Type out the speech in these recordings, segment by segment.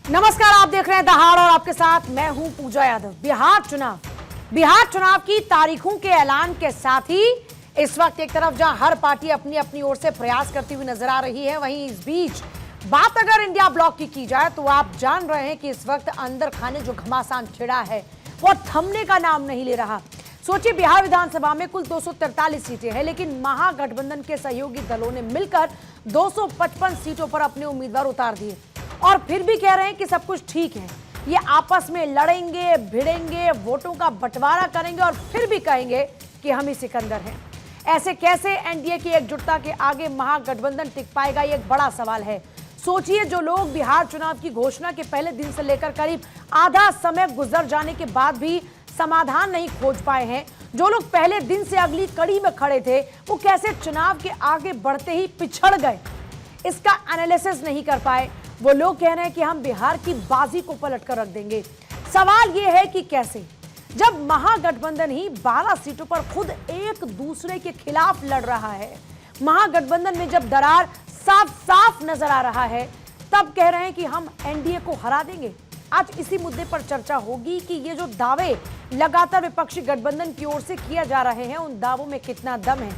नमस्कार, आप देख रहे हैं दहाड़ और आपके साथ मैं हूं पूजा यादव। बिहार चुनाव की तारीखों के ऐलान के साथ ही इस वक्त एक तरफ जहां हर पार्टी अपनी अपनी ओर से प्रयास करती हुई नजर आ रही है, वहीं इस बीच बात अगर इंडिया ब्लॉक की जाए तो आप जान रहे हैं कि इस वक्त अंदर खाने जो घमासान छिड़ा है वो थमने का नाम नहीं ले रहा। सोचिए, बिहार विधानसभा में कुल 243 सीटें हैं, लेकिन महागठबंधन के सहयोगी दलों ने मिलकर 255 सीटों पर अपने उम्मीदवार उतार दिए और फिर भी कह रहे हैं कि सब कुछ ठीक है। ये आपस में लड़ेंगे, भिड़ेंगे, वोटों का बंटवारा करेंगे और फिर भी कहेंगे कि हम ही सिकंदर हैं। ऐसे कैसे एनडीए की एकजुटता के आगे महागठबंधन टिक पाएगा, ये एक बड़ा सवाल है। सोचिए, जो लोग बिहार चुनाव की घोषणा के पहले दिन से लेकर करीब आधा समय गुजर जाने के बाद भी समाधान नहीं खोज पाए हैं, जो लोग पहले दिन से अगली कड़ी में खड़े थे, वो कैसे चुनाव के आगे बढ़ते ही पिछड़ गए, इसका एनालिसिस नहीं कर पाए। वो लोग कह रहे हैं कि हम बिहार की बाजी को पलट कर रख देंगे। सवाल ये है कि कैसे, जब महागठबंधन ही 12 सीटों पर खुद एक दूसरे के खिलाफ लड़ रहा है, महागठबंधन में जब दरार साफ साफ नजर आ रहा है, तब कह रहे हैं कि हम एनडीए को हरा देंगे। आज इसी मुद्दे पर चर्चा होगी कि ये जो दावे लगातार विपक्षी गठबंधन की ओर से किए जा रहे हैं, उन दावों में कितना दम है।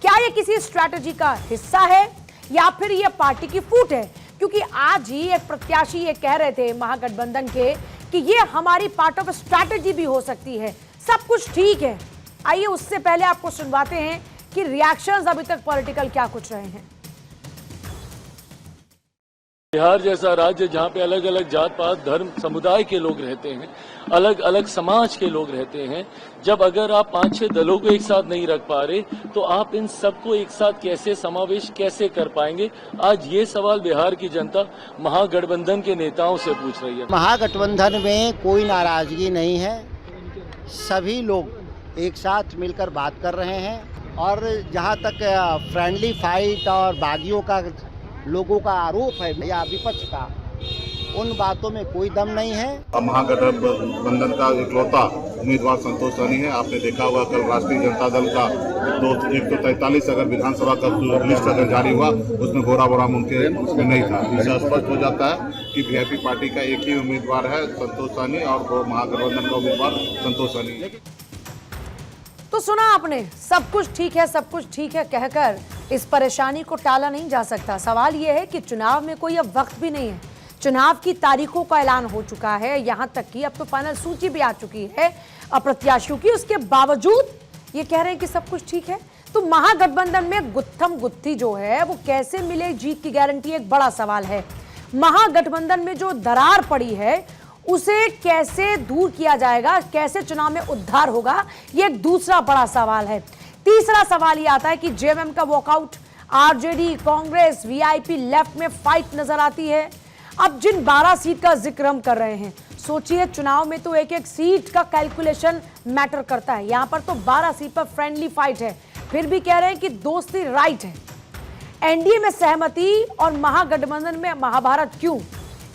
क्या ये किसी स्ट्रैटेजी का हिस्सा है या फिर ये पार्टी की फूट है? क्योंकि आज ही एक प्रत्याशी ये कह रहे थे महागठबंधन के कि ये हमारी पार्ट ऑफ स्ट्रैटेजी भी हो सकती है, सब कुछ ठीक है। आइए उससे पहले आपको सुनवाते हैं कि रिएक्शंस अभी तक पॉलिटिकल क्या कुछ रहे हैं। बिहार जैसा राज्य जहाँ पे अलग अलग जात पात धर्म समुदाय के लोग रहते हैं, अलग अलग समाज के लोग रहते हैं, जब अगर आप 5-6 दलों को एक साथ नहीं रख पा रहे तो आप इन सबको एक साथ कैसे समावेश कैसे कर पाएंगे? आज ये सवाल बिहार की जनता महागठबंधन के नेताओं से पूछ रही है। महागठबंधन में कोई नाराजगी नहीं है, सभी लोग एक साथ मिलकर बात कर रहे हैं और जहाँ तक फ्रेंडली फाइट और बागियों का लोगों का आरोप है या विपक्ष का, उन बातों में कोई दम नहीं है। महागठबंधन का इकलौता उम्मीदवार संतोष साहनी है। आपने देखा होगा कल राष्ट्रीय जनता दल का 143 अगर विधानसभा का लिस्ट अगर जारी हुआ, उसमें घोड़ा बोराम उनके उसमें नहीं था। इससे स्पष्ट हो जाता है कि वीआईपी पार्टी का एक ही उम्मीदवार है संतोष साहनी, और वो महागठबंधन का उम्मीदवार संतोष साहनी। तो सुना आपने, सब कुछ ठीक है कहकर इस परेशानी को टाला नहीं जा सकता। सवाल यह है कि चुनाव में कोई अब वक्त भी नहीं है, चुनाव की तारीखों का ऐलान हो चुका है, यहां तक कि अब तो फाइनल सूची भी आ चुकी है प्रत्याशियों की। उसके बावजूद ये कह रहे हैं कि सब कुछ ठीक है। तो महागठबंधन में गुत्थम गुत्थी जो है वो कैसे मिले जीत की गारंटी, एक बड़ा सवाल है। महागठबंधन में जो दरार पड़ी है उसे कैसे दूर किया जाएगा, कैसे चुनाव में उद्धार होगा, ये एक दूसरा बड़ा सवाल है। तीसरा सवाल ये आता है कि जेएमएम का walkout, RJD, Congress, VIP, left में फाइट नजर आती है। अब जिन 12 सीट का जिक्र हम कर रहे हैं, सोचिए चुनाव में तो एक एक सीट का कैलकुलेशन मैटर करता है, यहां पर तो 12 सीट पर फ्रेंडली फाइट है, फिर भी कह रहे हैं कि दोस्ती राइट है। एनडीए में सहमति और महागठबंधन में महाभारत क्यों,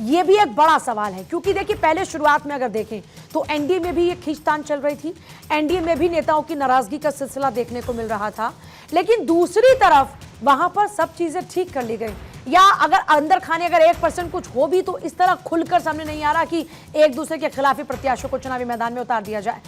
ये भी एक बड़ा सवाल है। क्योंकि देखिए, पहले शुरुआत में अगर देखें तो एनडीए में भी ये खींचतान चल रही थी, एनडीए में भी नेताओं की नाराजगी का सिलसिला देखने को मिल रहा था, लेकिन दूसरी तरफ वहां पर सब चीजें ठीक कर ली गई। या अगर अंदर खाने अगर 1% कुछ हो भी तो इस तरह खुलकर सामने नहीं आ रहा कि एक दूसरे के खिलाफ ही प्रत्याशियों को चुनावी मैदान में उतार दिया जाए।